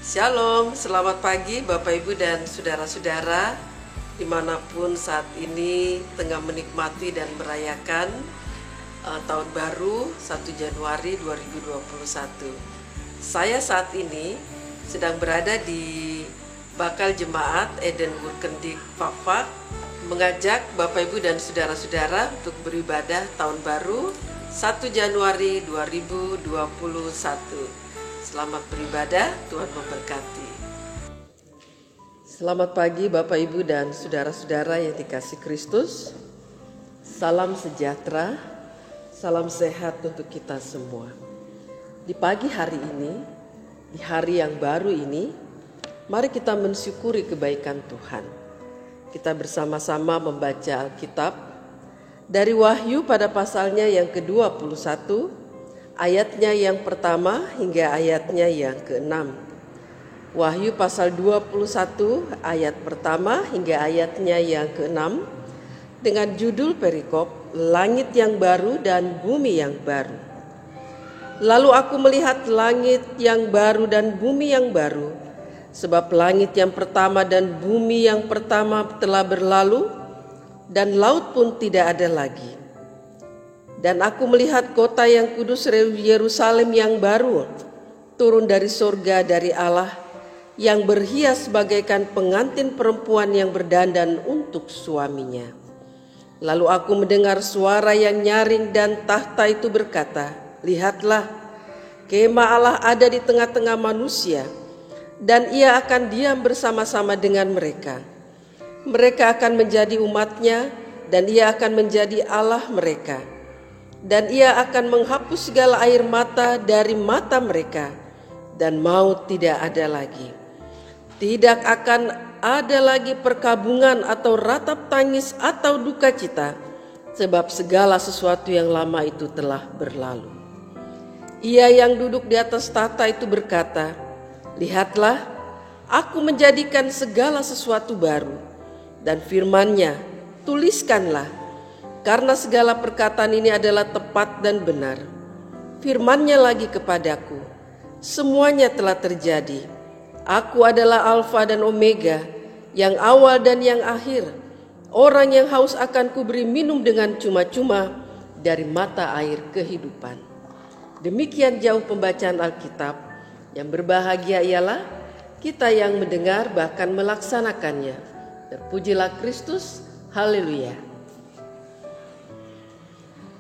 Shalom, selamat pagi Bapak Ibu dan saudara-saudara dimanapun saat ini tengah menikmati dan merayakan tahun baru 1 Januari 2021. Saya saat ini sedang berada di Bakal Jemaat Eden Wurkendik Fafak, mengajak Bapak Ibu dan saudara-saudara untuk beribadah tahun baru 1 Januari 2021. Selamat beribadah, Tuhan memberkati. Selamat pagi Bapak Ibu dan saudara-saudara yang dikasihi Kristus. Salam sejahtera, salam sehat untuk kita semua. Di pagi hari ini, di hari yang baru ini, mari kita mensyukuri kebaikan Tuhan. Kita bersama-sama membaca Alkitab dari Wahyu pada pasalnya yang ke-21, ayatnya yang pertama hingga ayatnya yang ke-6. Wahyu pasal 21 ayat pertama hingga ayatnya yang ke-6 dengan judul perikop Langit yang baru dan bumi yang baru. Lalu aku melihat langit yang baru dan bumi yang baru, sebab langit yang pertama dan bumi yang pertama telah berlalu dan laut pun tidak ada lagi. Dan aku melihat kota yang kudus Yerusalem yang baru turun dari sorga dari Allah, yang berhias bagaikan pengantin perempuan yang berdandan untuk suaminya. Lalu aku mendengar suara yang nyaring dan tahta itu berkata, "Lihatlah, kemah Allah ada di tengah-tengah manusia, dan ia akan diam bersama-sama dengan mereka. Mereka akan menjadi umatnya, dan ia akan menjadi Allah mereka. Dan ia akan menghapus segala air mata dari mata mereka, dan maut tidak ada lagi. Tidak akan ada lagi perkabungan atau ratap tangis atau duka cita, sebab segala sesuatu yang lama itu telah berlalu." Ia yang duduk di atas tahta itu berkata, "Lihatlah, aku menjadikan segala sesuatu baru." Dan firman-Nya, "Tuliskanlah, karena segala perkataan ini adalah tepat dan benar." Firman-Nya lagi kepadaku, "Semuanya telah terjadi. Aku adalah Alfa dan Omega, yang awal dan yang akhir. Orang yang haus akan kuberi minum dengan cuma-cuma dari mata air kehidupan." Demikian jauh pembacaan Alkitab. Yang berbahagia ialah kita yang mendengar bahkan melaksanakannya. Terpujilah Kristus, haleluya.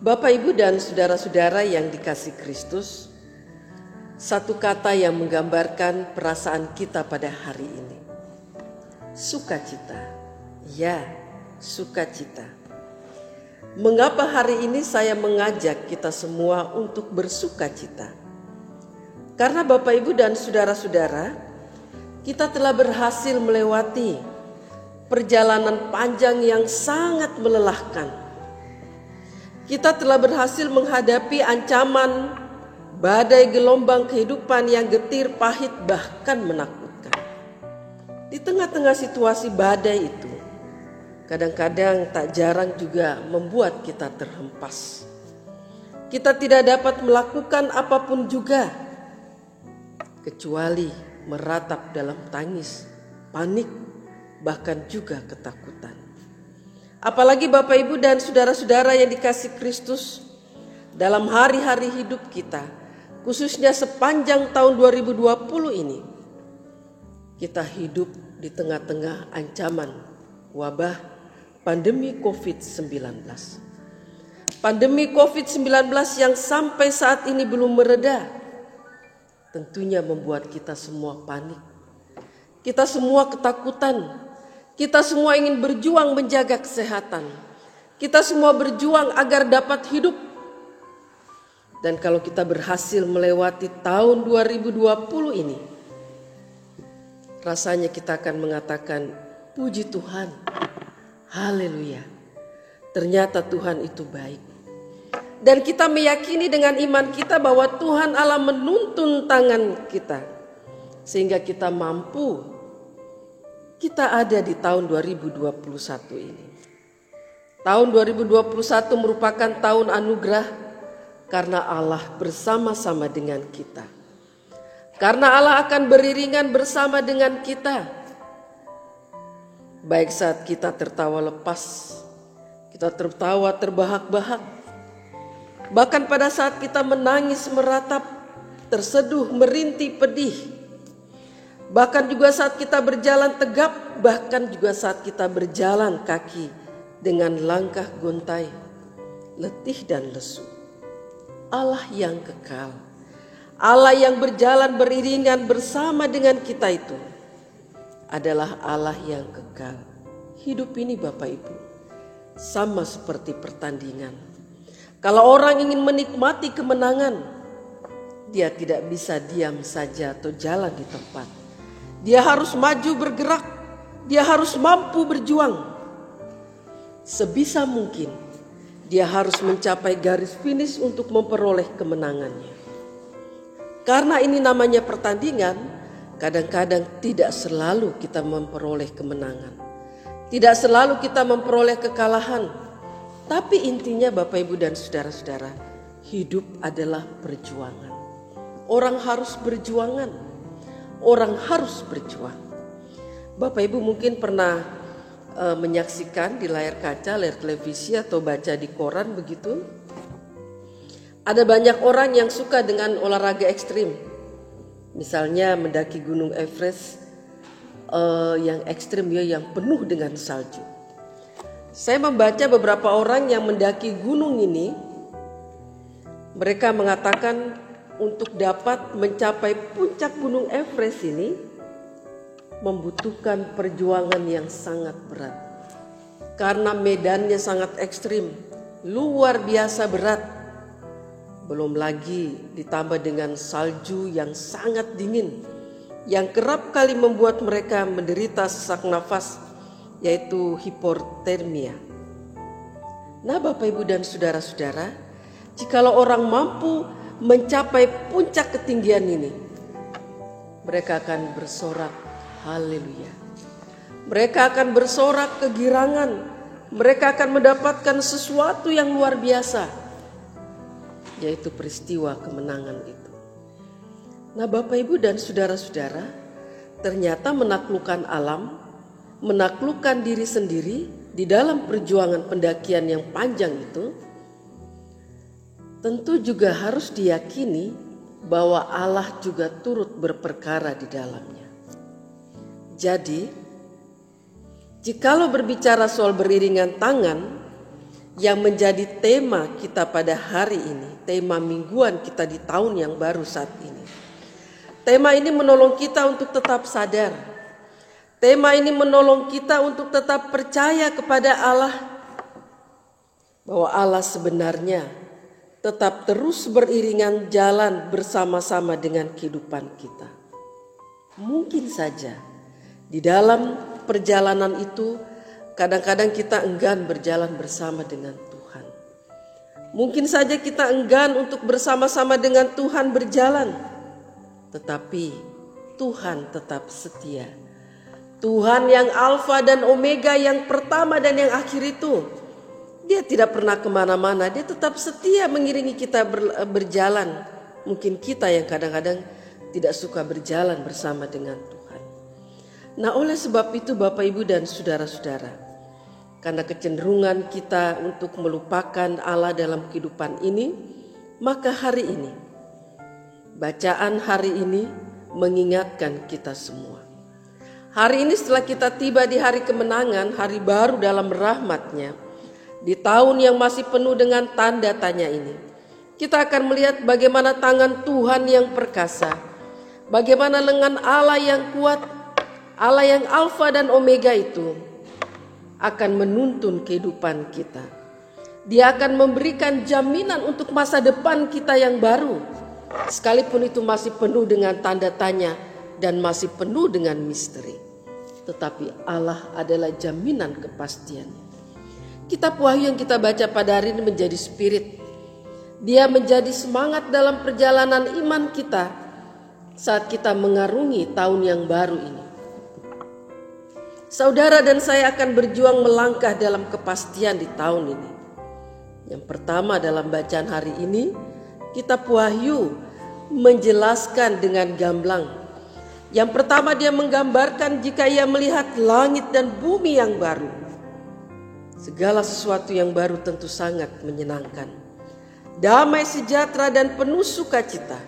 Bapak, Ibu, dan saudara-saudara yang dikasihi Kristus, satu kata yang menggambarkan perasaan kita pada hari ini. Sukacita. Ya, sukacita. Mengapa hari ini saya mengajak kita semua untuk bersukacita? Karena Bapak, Ibu, dan saudara-saudara, kita telah berhasil melewati perjalanan panjang yang sangat melelahkan. Kita telah berhasil menghadapi ancaman badai gelombang kehidupan yang getir, pahit, bahkan menakutkan. Di tengah-tengah situasi badai itu, kadang-kadang tak jarang juga membuat kita terhempas. Kita tidak dapat melakukan apapun juga, kecuali meratap dalam tangis, panik, bahkan juga ketakutan. Apalagi Bapak, Ibu, dan saudara-saudara yang dikasihi Kristus, dalam hari-hari hidup kita, khususnya sepanjang tahun 2020 ini, kita hidup di tengah-tengah ancaman wabah pandemi COVID-19. Pandemi COVID-19 yang sampai saat ini belum mereda, tentunya membuat kita semua panik. Kita semua ketakutan. Kita semua ingin berjuang menjaga kesehatan. Kita semua berjuang agar dapat hidup. Dan kalau kita berhasil melewati tahun 2020 ini, rasanya kita akan mengatakan, "Puji Tuhan, haleluya. Ternyata Tuhan itu baik." Dan kita meyakini dengan iman kita bahwa Tuhan Allah menuntun tangan kita, sehingga kita mampu. Kita ada di tahun 2021 ini. Tahun 2021 merupakan tahun anugerah karena Allah bersama-sama dengan kita. Karena Allah akan beriringan bersama dengan kita. Baik saat kita tertawa lepas, kita tertawa terbahak-bahak. Bahkan pada saat kita menangis meratap, terseduh, merintih, pedih. Bahkan juga saat kita berjalan tegap, bahkan juga saat kita berjalan kaki dengan langkah gontai, letih dan lesu. Allah yang kekal, Allah yang berjalan beriringan bersama dengan kita itu adalah Allah yang kekal. Hidup ini Bapak Ibu sama seperti pertandingan. Kalau orang ingin menikmati kemenangan, dia tidak bisa diam saja atau jalan di tempat. Dia harus maju bergerak, dia harus mampu berjuang. Sebisa mungkin dia harus mencapai garis finish untuk memperoleh kemenangannya. Karena ini namanya pertandingan, kadang-kadang tidak selalu kita memperoleh kemenangan. Tidak selalu kita memperoleh kekalahan. Tapi intinya Bapak Ibu dan saudara-saudara, hidup adalah perjuangan. Orang harus berjuangan. Orang harus berjuang. Bapak Ibu mungkin pernah menyaksikan di layar kaca, layar televisi atau baca di koran begitu. Ada banyak orang yang suka dengan olahraga ekstrim. Misalnya mendaki Gunung Everest yang ekstrim ya, yang penuh dengan salju. Saya membaca beberapa orang yang mendaki gunung ini, mereka mengatakan untuk dapat mencapai puncak Gunung Everest ini membutuhkan perjuangan yang sangat berat. Karena medannya sangat ekstrim, luar biasa berat. Belum lagi ditambah dengan salju yang sangat dingin, yang kerap kali membuat mereka menderita sesak nafas, yaitu hipotermia. Nah Bapak Ibu dan saudara-saudara, jikalau orang mampu mencapai puncak ketinggian ini, mereka akan bersorak haleluya. Mereka akan bersorak kegirangan, mereka akan mendapatkan sesuatu yang luar biasa, yaitu peristiwa kemenangan itu. Nah Bapak Ibu dan saudara-saudara, ternyata menaklukkan alam, menaklukkan diri sendiri di dalam perjuangan pendakian yang panjang itu, tentu juga harus diyakini bahwa Allah juga turut berperkara di dalamnya. Jadi, jikalau berbicara soal beriringan tangan yang menjadi tema kita pada hari ini, tema mingguan kita di tahun yang baru saat ini. Tema ini menolong kita untuk tetap sadar. Tema ini menolong kita untuk tetap percaya kepada Allah, bahwa Allah sebenarnya tetap terus beriringan jalan bersama-sama dengan kehidupan kita. Mungkin saja di dalam perjalanan itu kadang-kadang kita enggan berjalan bersama dengan Tuhan. Mungkin saja kita enggan untuk bersama-sama dengan Tuhan berjalan. Tetapi Tuhan tetap setia. Tuhan yang Alfa dan Omega, yang pertama dan yang akhir itu, Dia tidak pernah kemana-mana. Dia tetap setia mengiringi kita berjalan. Mungkin kita yang kadang-kadang tidak suka berjalan bersama dengan Tuhan. Nah oleh sebab itu Bapak Ibu dan saudara-saudara, karena kecenderungan kita untuk melupakan Allah dalam kehidupan ini, maka hari ini, bacaan hari ini mengingatkan kita semua. Hari ini setelah kita tiba di hari kemenangan, hari baru dalam rahmat-Nya, di tahun yang masih penuh dengan tanda tanya ini, kita akan melihat bagaimana tangan Tuhan yang perkasa, bagaimana lengan Allah yang kuat, Allah yang Alfa dan Omega itu akan menuntun kehidupan kita. Dia akan memberikan jaminan untuk masa depan kita yang baru, sekalipun itu masih penuh dengan tanda tanya dan masih penuh dengan misteri. Tetapi Allah adalah jaminan kepastiannya. Kitab Wahyu yang kita baca pada hari ini menjadi spirit. Dia menjadi semangat dalam perjalanan iman kita saat kita mengarungi tahun yang baru ini. Saudara dan saya akan berjuang melangkah dalam kepastian di tahun ini. Yang pertama dalam bacaan hari ini, Kitab Wahyu menjelaskan dengan gamblang. Yang pertama, dia menggambarkan jika ia melihat langit dan bumi yang baru. Segala sesuatu yang baru tentu sangat menyenangkan. Damai sejahtera dan penuh sukacita.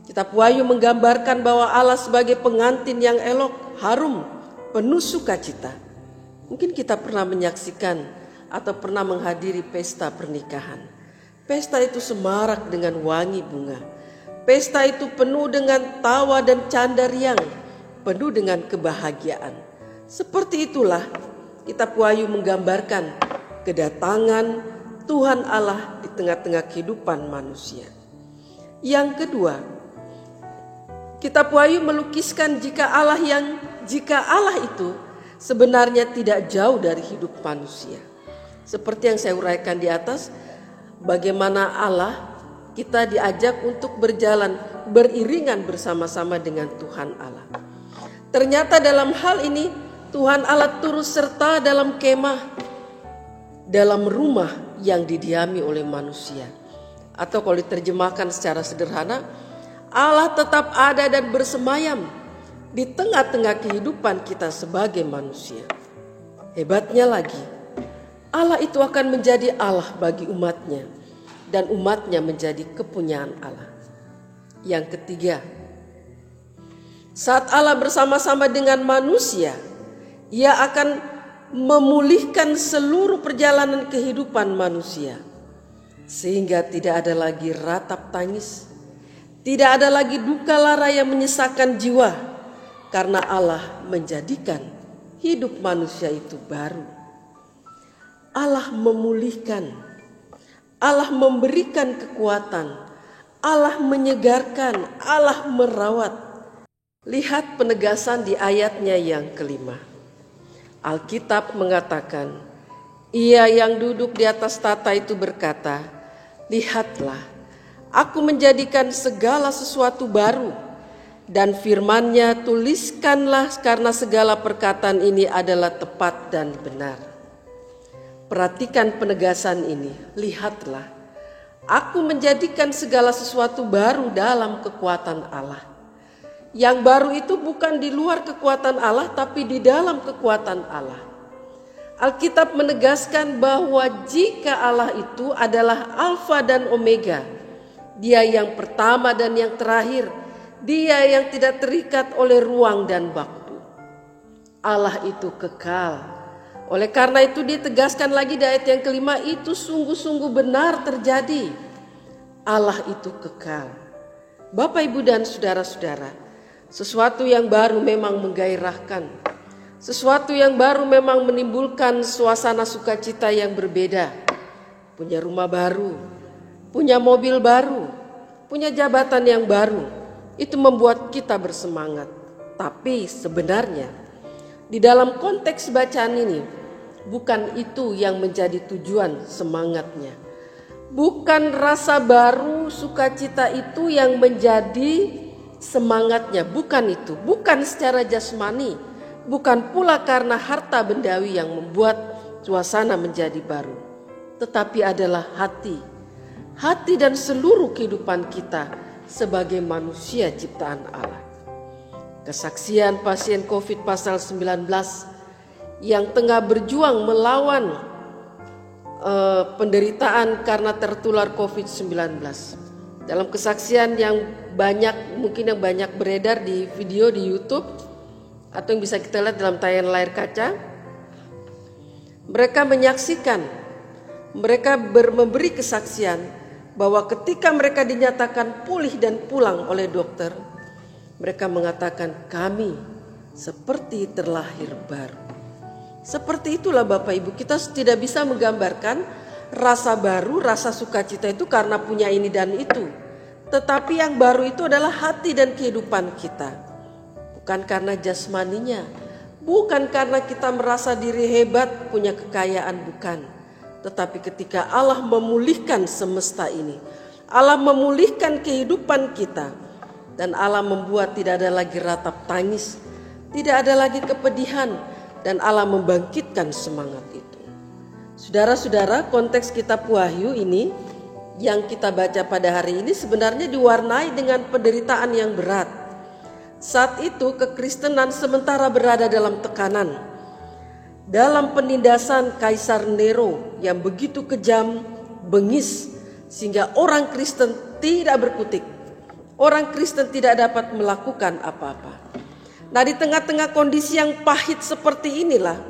Kitab Wahyu menggambarkan bahwa Allah sebagai pengantin yang elok, harum, penuh sukacita. Mungkin kita pernah menyaksikan atau pernah menghadiri pesta pernikahan. Pesta itu semarak dengan wangi bunga. Pesta itu penuh dengan tawa dan canda riang, penuh dengan kebahagiaan. Seperti itulah Kitab Wahyu menggambarkan kedatangan Tuhan Allah di tengah-tengah kehidupan manusia. Yang kedua, Kitab Wahyu melukiskan jika Allah itu sebenarnya tidak jauh dari hidup manusia. Seperti yang saya uraikan di atas, bagaimana Allah kita diajak untuk berjalan beriringan bersama-sama dengan Tuhan Allah. Ternyata dalam hal ini Tuhan Allah turut serta dalam kemah, dalam rumah yang didiami oleh manusia. Atau kalau diterjemahkan secara sederhana, Allah tetap ada dan bersemayam di tengah-tengah kehidupan kita sebagai manusia. Hebatnya lagi, Allah itu akan menjadi Allah bagi umatnya, dan umatnya menjadi kepunyaan Allah. Yang ketiga, saat Allah bersama-sama dengan manusia, Ia akan memulihkan seluruh perjalanan kehidupan manusia, sehingga tidak ada lagi ratap tangis, tidak ada lagi duka lara yang menyesakkan jiwa, karena Allah menjadikan hidup manusia itu baru. Allah memulihkan, Allah memberikan kekuatan, Allah menyegarkan, Allah merawat. Lihat penegasan di ayatnya yang kelima. Alkitab mengatakan, Ia yang duduk di atas tahta itu berkata, "Lihatlah, aku menjadikan segala sesuatu baru, dan firman-Nya tuliskanlah karena segala perkataan ini adalah tepat dan benar." Perhatikan penegasan ini, lihatlah, aku menjadikan segala sesuatu baru dalam kekuatan Allah. Yang baru itu bukan di luar kekuatan Allah, tapi di dalam kekuatan Allah. Alkitab menegaskan bahwa jika Allah itu adalah Alfa dan Omega, Dia yang pertama dan yang terakhir, Dia yang tidak terikat oleh ruang dan waktu. Allah itu kekal. Oleh karena itu ditegaskan lagi di ayat yang kelima, itu sungguh-sungguh benar terjadi. Allah itu kekal. Bapak, Ibu, dan saudara-saudara, sesuatu yang baru memang menggairahkan. Sesuatu yang baru memang menimbulkan suasana sukacita yang berbeda. Punya rumah baru, punya mobil baru, punya jabatan yang baru, itu membuat kita bersemangat. Tapi sebenarnya di dalam konteks bacaan ini, bukan itu yang menjadi tujuan semangatnya. Bukan rasa baru, sukacita itu yang menjadi semangatnya. Bukan itu, bukan secara jasmani. Bukan pula karena harta bendawi yang membuat suasana menjadi baru. Tetapi adalah hati. Hati dan seluruh kehidupan kita sebagai manusia ciptaan Allah. Kesaksian pasien COVID pasal 19 yang tengah berjuang melawan penderitaan karena tertular COVID-19. Dalam kesaksian yang mungkin yang banyak beredar di video di YouTube atau yang bisa kita lihat dalam tayangan layar kaca, mereka menyaksikan, mereka memberi kesaksian bahwa ketika mereka dinyatakan pulih dan pulang oleh dokter, mereka mengatakan, "Kami seperti terlahir baru." Seperti itulah Bapak Ibu, kita tidak bisa menggambarkan rasa baru, rasa sukacita itu karena punya ini dan itu. Tetapi yang baru itu adalah hati dan kehidupan kita. Bukan karena jasmaninya, bukan karena kita merasa diri hebat, punya kekayaan, bukan. Tetapi ketika Allah memulihkan semesta ini, Allah memulihkan kehidupan kita, dan Allah membuat tidak ada lagi ratap tangis, tidak ada lagi kepedihan, dan Allah membangkitkan semangat itu. Saudara-saudara, konteks kitab Wahyu ini yang kita baca pada hari ini sebenarnya diwarnai dengan penderitaan yang berat. Saat itu kekristenan sementara berada dalam tekanan, dalam penindasan Kaisar Nero yang begitu kejam, bengis, sehingga orang Kristen tidak berkutik. Orang Kristen tidak dapat melakukan apa-apa. Nah, di tengah-tengah kondisi yang pahit seperti inilah,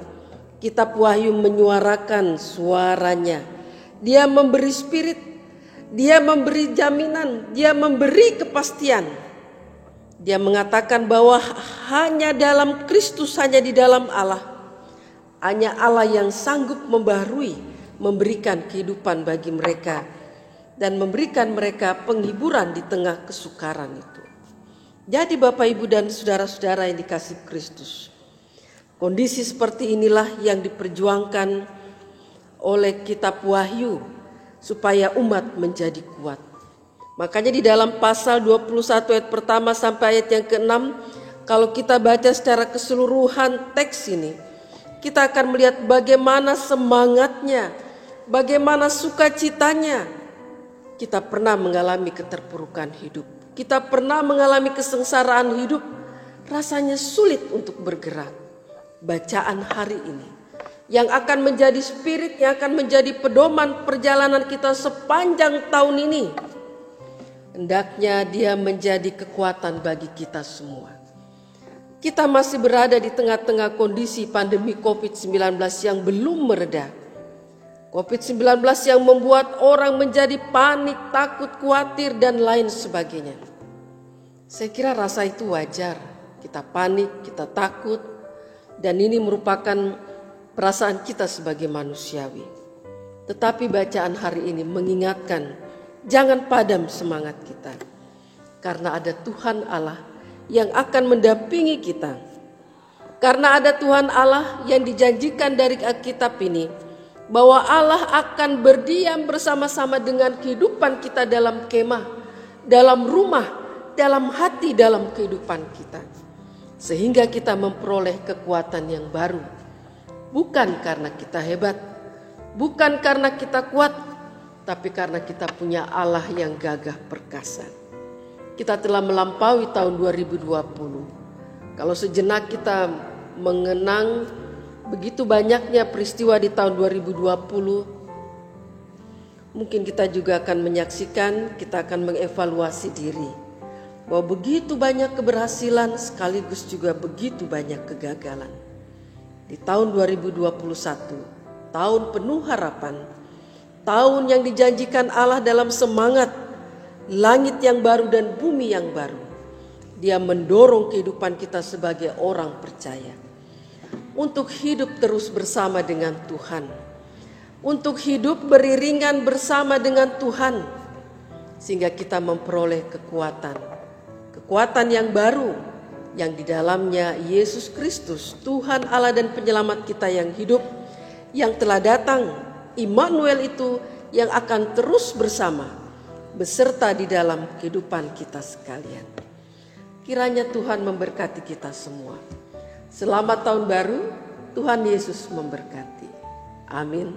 Kitab Wahyu menyuarakan suaranya. Dia memberi spirit, dia memberi jaminan, dia memberi kepastian. Dia mengatakan bahwa hanya dalam Kristus, hanya di dalam Allah, hanya Allah yang sanggup membaharui, memberikan kehidupan bagi mereka dan memberikan mereka penghiburan di tengah kesukaran itu. Jadi Bapak, Ibu, dan saudara-saudara yang dikasihi Kristus, kondisi seperti inilah yang diperjuangkan oleh Kitab Wahyu supaya umat menjadi kuat. Makanya di dalam pasal 21 ayat pertama sampai ayat yang ke-6, kalau kita baca secara keseluruhan teks ini, kita akan melihat bagaimana semangatnya, bagaimana sukacitanya. Kita pernah mengalami keterpurukan hidup, kita pernah mengalami kesengsaraan hidup, rasanya sulit untuk bergerak. Bacaan hari ini yang akan menjadi spirit, yang akan menjadi pedoman perjalanan kita sepanjang tahun ini, hendaknya dia menjadi kekuatan bagi kita semua. Kita masih berada di tengah-tengah kondisi pandemi COVID-19 yang belum mereda. COVID-19 yang membuat orang menjadi panik, takut, khawatir, dan lain sebagainya. Saya kira rasa itu wajar. Kita panik, kita takut, dan ini merupakan perasaan kita sebagai manusiawi. Tetapi bacaan hari ini mengingatkan, jangan padam semangat kita. Karena ada Tuhan Allah yang akan mendampingi kita. Karena ada Tuhan Allah yang dijanjikan dari Alkitab ini, bahwa Allah akan berdiam bersama-sama dengan kehidupan kita dalam kemah, dalam rumah, dalam hati, dalam kehidupan kita. Sehingga kita memperoleh kekuatan yang baru. Bukan karena kita hebat, bukan karena kita kuat, tapi karena kita punya Allah yang gagah perkasa. Kita telah melampaui tahun 2020. Kalau sejenak kita mengenang begitu banyaknya peristiwa di tahun 2020, mungkin kita juga akan menyaksikan, kita akan mengevaluasi diri. Bahwa begitu banyak keberhasilan sekaligus juga begitu banyak kegagalan. Di tahun 2021, tahun penuh harapan, tahun yang dijanjikan Allah dalam semangat langit yang baru dan bumi yang baru. Dia mendorong kehidupan kita sebagai orang percaya untuk hidup terus bersama dengan Tuhan, untuk hidup beriringan bersama dengan Tuhan, sehingga kita memperoleh kekuatan yang baru, yang di dalamnya Yesus Kristus, Tuhan Allah dan penyelamat kita yang hidup, yang telah datang, Immanuel itu yang akan terus bersama, beserta di dalam kehidupan kita sekalian. Kiranya Tuhan memberkati kita semua. Selamat tahun baru, Tuhan Yesus memberkati. Amin.